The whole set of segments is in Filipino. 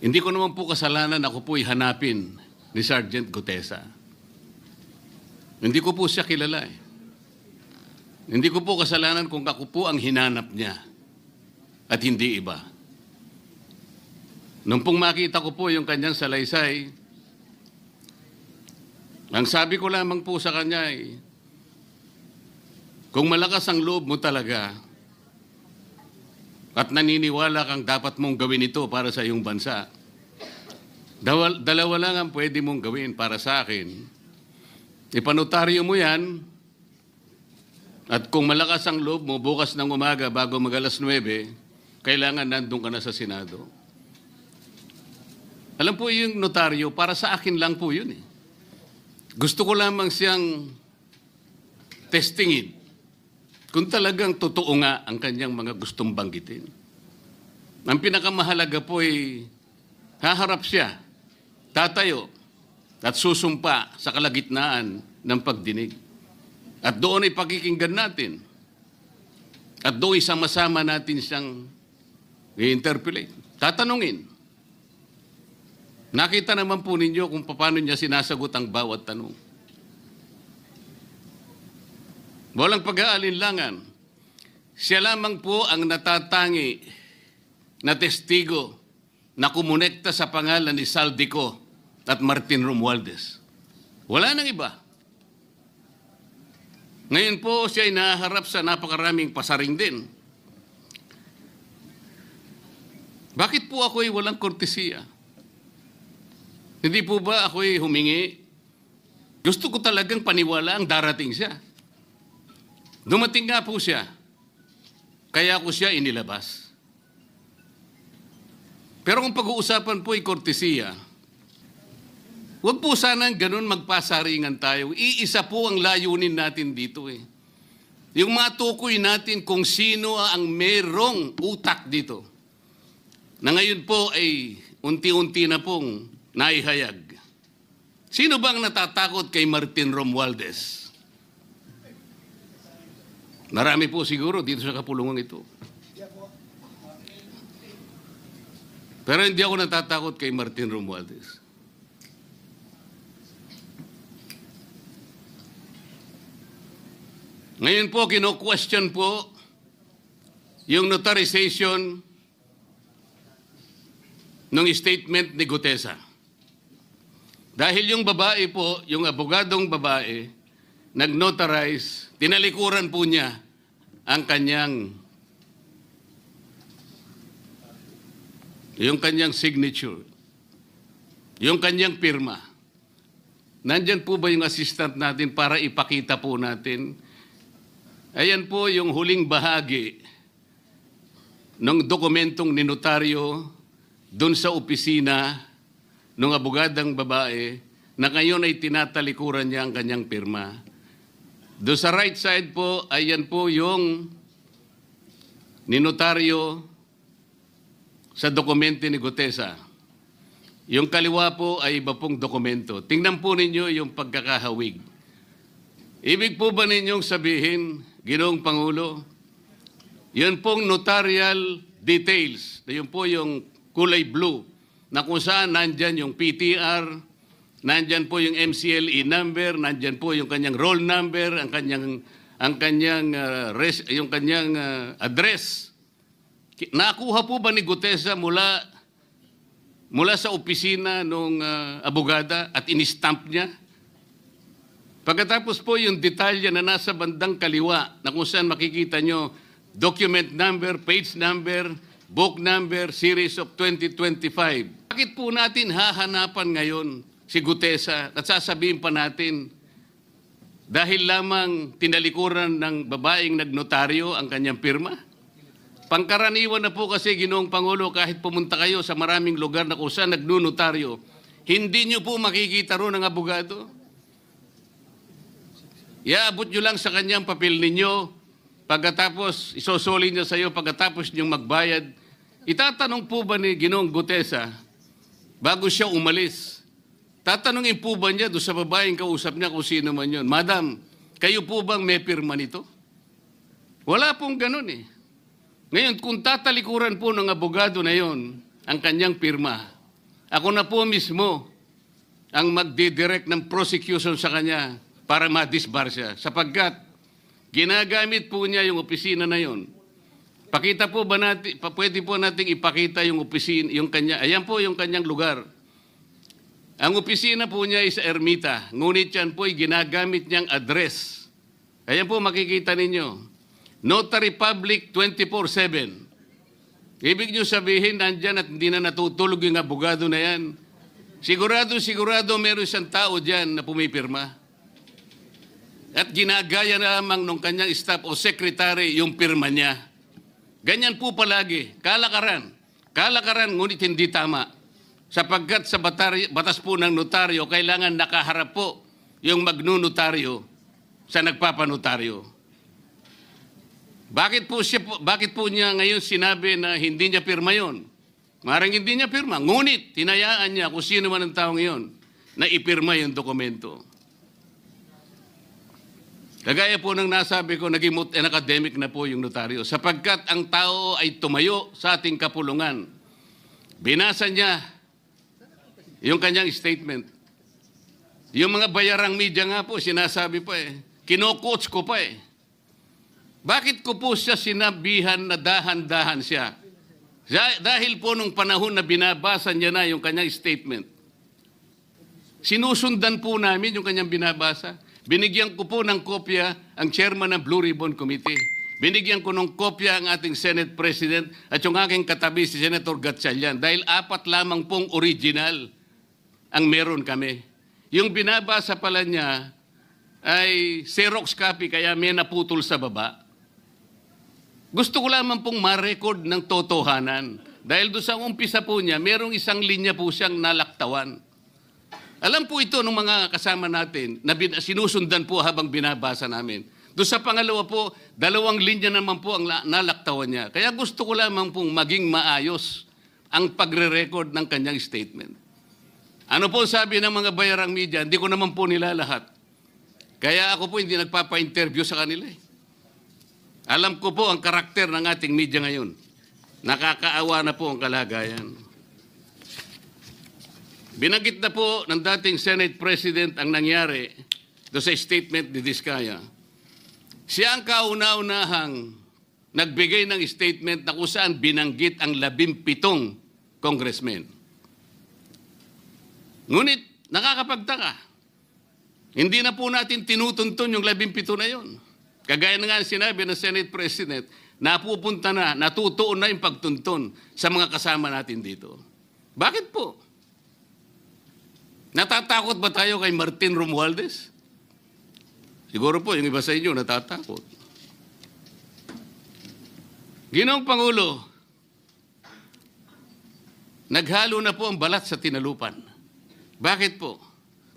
Hindi ko naman po kasalanan ako po'y hanapin ni Sergeant Gutesa. Hindi ko po siya kilala eh. Hindi ko po kasalanan kung ako po ang hinanap niya at hindi iba. Nung pong makita ko po yung kanyang salaysay, ang sabi ko lamang po sa kanya ay, kung malakas ang loob mo talaga at naniniwala kang dapat mong gawin ito para sa iyong bansa, dalawa lang ang pwede mong gawin para sa akin. Ipanotaryo mo yan at kung malakas ang loob mo, bukas ng umaga bago mag-alas 9, kailangan nandun ka na sa Senado. Alam po yung notaryo, para sa akin lang po yun eh. Gusto ko lamang siyang testingin kung talagang totoo nga ang kanyang mga gustong banggitin. Ang pinakamahalaga po ay haharap siya, tatayo, at susumpa sa kalagitnaan ng pagdinig. At doon ay pakikinggan natin. At doon ay sama-sama natin siyang i-interpolate. Tatanungin. Nakita naman po ninyo kung paano niya sinasagot ang bawat tanong. Walang pag-aalinlangan. Siya lamang po ang natatangi na testigo na kumonekta sa pangalan ni Saldico at Martin Romualdez. Wala nang iba. Ngayon po siya ay naharap sa napakaraming pasaring din. Bakit po ako ay walang kortesiya? Hindi po ba ako ay humingi? Gusto ko talagang paniwala ang darating siya. Dumating nga po siya, kaya ko siya inilabas. Pero kung pag-uusapan po ay kortesiya, huwag po sanang ganun magpasaringan tayo. Iisa po ang layunin natin dito eh. Yung matukoy natin kung sino ang merong utak dito. Na ngayon po ay unti-unti na pong naihayag. Sino bang natatakot kay Martin Romualdez? Marami po siguro dito sa kapulungan ito. Pero hindi ako natatakot kay Martin Romualdez. Ngayon po, kino-question po yung notarization ng statement ni Gutesa. Dahil yung babae po, yung abogadong babae, nag-notarize, tinalikuran po niya ang yung kanyang signature, yung kanyang pirma. Nandyan po ba yung assistant natin para ipakita po natin? Ayan po yung huling bahagi ng dokumentong ninotaryo doon sa opisina ng abogadang babae na ngayon ay tinatalikuran niya ang kanyang pirma. Doon sa right side po, ayan po yung ninotaryo sa dokumento ni Gutesa. Yung kaliwa po ay iba pong dokumento. Tingnan po ninyo yung pagkakahawig. Ibig po ba ninyong sabihin, Ginoong Pangulo, yun pong notarial details, na yun po yung kulay blue, na kung saan nandyan yung PTR, nandyan po yung MCLE number, nandyan po yung kanyang roll number, ang kanyang address. Nakuha po ba ni Gutesa mula sa opisina ng abogada at in-stamp niya? Pagkatapos po yung detalye na nasa bandang kaliwa na kung saan makikita nyo document number, page number, book number, series of 2025. Bakit po natin hahanapan ngayon si Gutesa at sasabihin pa natin dahil lamang tinalikuran ng babaeng nagnotaryo ang kanyang pirma? Pangkaraniwan na po kasi, Ginoong Pangulo, kahit pumunta kayo sa maraming lugar na kung saan nagnunotaryo, hindi nyo po makikita roon ang abogado. Iaabot nyo lang sa kanyang papel ninyo, pagkatapos isosoli niya sa iyo, pagkatapos nyong magbayad. Itatanong po ba ni Ginoong Gutesa, bago siya umalis, tatanungin po ba niya doon sa babaeng kausap niya kung sino man yun, Madam, kayo po bang may pirma nito? Wala pong ganun eh. Ngayon, kung tatalikuran po ng abogado na yon ang kanyang pirma, Ako na po mismo ang magdidirect ng prosecution sa kanya para ma-disbar siya. Sapagkat ginagamit po niya yung opisina na yon. Pakita po ba natin, pwede po nating ipakita yung opisina, yung kanya, ayan po yung kanyang lugar. Ang opisina po niya ay sa Ermita, ngunit yan po ay ginagamit niyang address. Ayan po makikita ninyo. Notary Public 24/7. Ibig niyo sabihin, nandyan at hindi na natutulog yung abogado na yan. Sigurado meron siyang tao dyan na pumipirma. At ginagaya na lamang nung kanyang staff o secretary yung pirma niya. Ganyan po palagi. Kalakaran. Kalakaran, ngunit hindi tama. Sapagkat sa batas po ng notaryo, kailangan nakaharap po yung magnunotaryo sa nagpapanotaryo. Bakit po niya ngayon sinabi na hindi niya pirma yon? Maring hindi niya pirma. Ngunit, tinayaan niya kung sino man ang taong iyon na ipirma yung dokumento. Kagaya po ng nasabi ko, naging academic na po yung notaryo. Sapagkat ang tao ay tumayo sa ating kapulungan. Binasa niya yung kanyang statement. Yung mga bayarang media nga po, sinasabi pa kino-coach ko pa Bakit ko po siya sinabihan na dahan-dahan siya? Dahil po nung panahon na binabasa niya na yung kanyang statement, sinusundan po namin yung kanyang binabasa. Binigyan ko po ng kopya ang chairman ng Blue Ribbon Committee. Binigyan ko ng kopya ang ating Senate President at yung aking katabi si Senator Gatchalian dahil 4 lamang pong original ang meron kami. Yung binabasa pala niya ay Xerox copy kaya may naputol sa baba. Gusto ko lamang pong ma-record ng totohanan. Dahil doon sa umpisa po niya, merong isang linya po siyang nalaktawan. Alam po ito ng mga kasama natin na sinusundan po habang binabasa namin. Doon sa pangalawa po, 2 linya naman po ang nalaktawan niya. Kaya gusto ko lamang pong maging maayos ang pagre-record ng kanyang statement. Ano po sabi ng mga bayarang media? Hindi ko naman po nila lahat. Kaya ako po hindi nagpapa-interview sa kanila Alam ko po ang karakter ng ating media ngayon. Nakakaawa na po ang kalagayan. Binanggit na po ng dating Senate President ang nangyari do sa statement ni Diskaya. Siya ang kauna-unahang nagbigay ng statement na kung saan binanggit ang 17 congressmen. Ngunit nakakapagtaka. Hindi na po natin tinutuntun yung 17 na yon. Kagaya na nga sinabi ng Senate President, napupunta na, natutuon na yung pagtuntun sa mga kasama natin dito. Bakit po? Natatakot ba tayo kay Martin Romualdez? Siguro po, yung iba sa inyo natatakot. Ginoong Pangulo, naghalo na po ang balat sa tinalupan. Bakit po?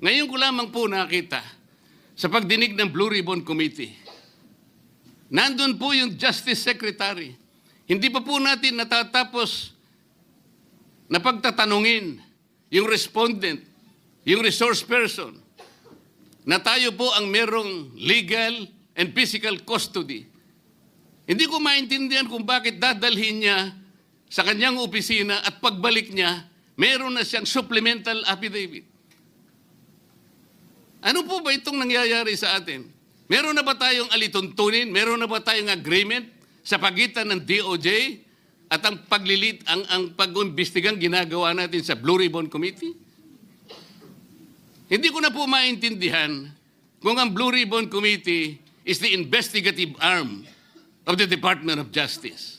Ngayon ko lamang po nakita sa pagdinig ng Blue Ribbon Committee. Nandun po yung Justice Secretary. Hindi pa po natin natatapos na pagtatanungin yung respondent, yung resource person, na tayo po ang merong legal and physical custody. Hindi ko maintindihan kung bakit dadalhin niya sa kanyang opisina at pagbalik niya, meron na siyang supplemental affidavit. Ano po ba itong nangyayari sa atin? Meron na ba tayong alituntunin? Meron na ba tayong agreement sa pagitan ng DOJ at ang pag-imbestigang ginagawa natin sa Blue Ribbon Committee? Hindi ko na po maintindihan kung ang Blue Ribbon Committee is the investigative arm of the Department of Justice.